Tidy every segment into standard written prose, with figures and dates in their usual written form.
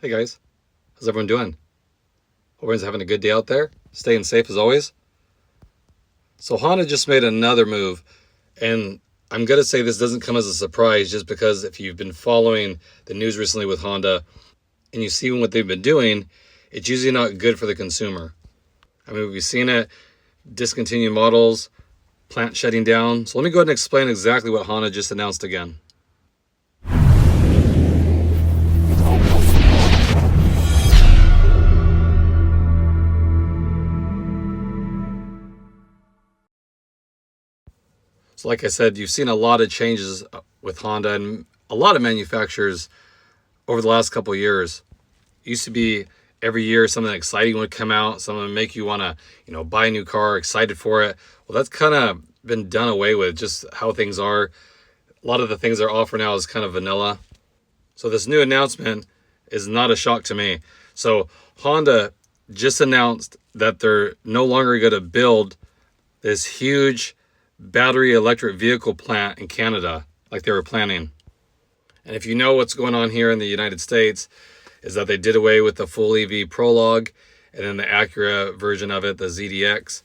Hey guys, how's everyone doing? Hope everyone's having a good day out there, staying safe as always. So Honda just made another move, and I'm going to say this doesn't come as a surprise just because if you've been following the news recently with Honda and you see what they've been doing, it's usually not good for the consumer. I mean, we've seen it, discontinue models, plant shutting down. So let me go ahead and explain exactly what Honda just announced again. So like I said, you've seen a lot of changes with Honda and a lot of manufacturers over the last couple of years. It used to be every year something exciting would come out, something would make you want to, buy a new car, excited for it. Well, that's kind of been done away with, just how things are. A lot of the things they're offering now is kind of vanilla. So this new announcement is not a shock to me. So Honda just announced that they're no longer going to build this huge battery electric vehicle plant in Canada like they were planning. And if you know what's going on here in the United States is that they did away with the full EV Prologue, and then the Acura version of it, the ZDX,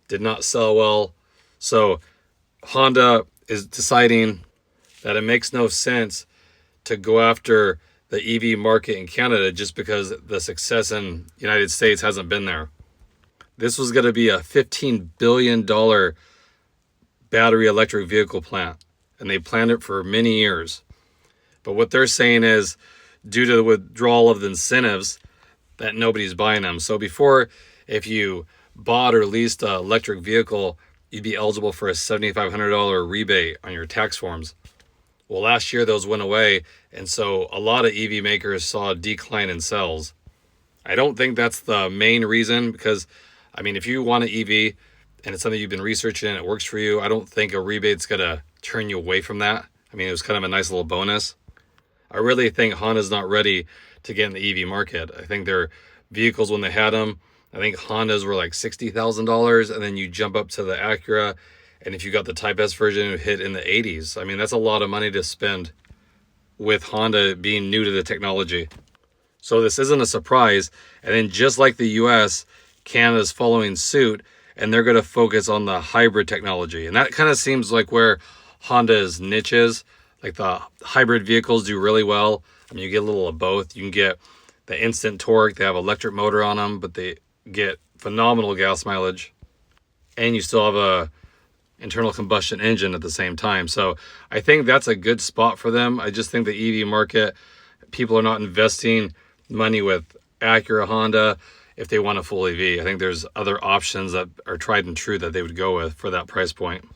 did not sell well. So Honda is deciding that it makes no sense to go after the EV market in Canada just because the success in the United States hasn't been there. This was going to be a $15 billion battery electric vehicle plant, and they planned it for many years. But what they're saying is, due to the withdrawal of the incentives, that nobody's buying them. So before, if you bought or leased an electric vehicle, you'd be eligible for a $7,500 rebate on your tax forms. Well, last year those went away, and so a lot of EV makers saw a decline in sales. I don't think that's the main reason because, if you want an EV and it's something you've been researching and it works for you, I don't think a rebate's going to turn you away from that. It was kind of a nice little bonus. I really think Honda's not ready to get in the EV market. I think their vehicles, when they had them, I think Hondas were like $60,000, and then you jump up to the Acura, and if you got the Type S version, it would hit in the 80s. That's a lot of money to spend with Honda being new to the technology. So this isn't a surprise. And then just like the US, Canada's following suit, and they're going to focus on the hybrid technology. And that kind of seems like where Honda's niche is. Like the hybrid vehicles do really well. You get a little of both. You can get the instant torque. They have electric motor on them, but they get phenomenal gas mileage. And you still have a internal combustion engine at the same time. So I think that's a good spot for them. I just think the EV market, people are not investing money with Acura, Honda if they want a full EV. I think there's other options that are tried and true that they would go with for that price point.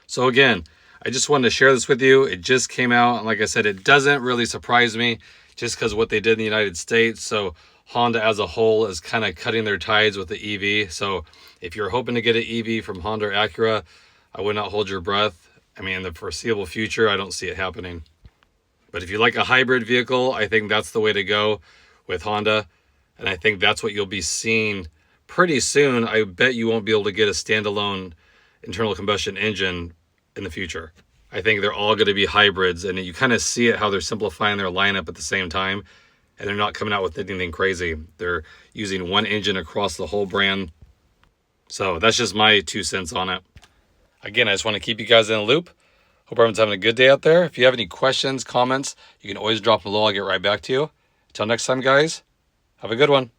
So again, I just wanted to share this with you. It just came out, and like I said, it doesn't really surprise me just because what they did in the United States. So Honda as a whole is kind of cutting their ties with the EV. So if you're hoping to get an EV from Honda or Acura, I would not hold your breath. In the foreseeable future, I don't see it happening. But if you like a hybrid vehicle, I think that's the way to go with Honda. And I think that's what you'll be seeing pretty soon. I bet you won't be able to get a standalone internal combustion engine in the future. I think they're all going to be hybrids, and you kind of see it how they're simplifying their lineup at the same time, and they're not coming out with anything crazy. They're using one engine across the whole brand. So that's just my 2 cents on it. Again, I just want to keep you guys in the loop. Hope everyone's having a good day out there. If you have any questions, comments, you can always drop them below. I'll get right back to you. Until next time, guys, have a good one.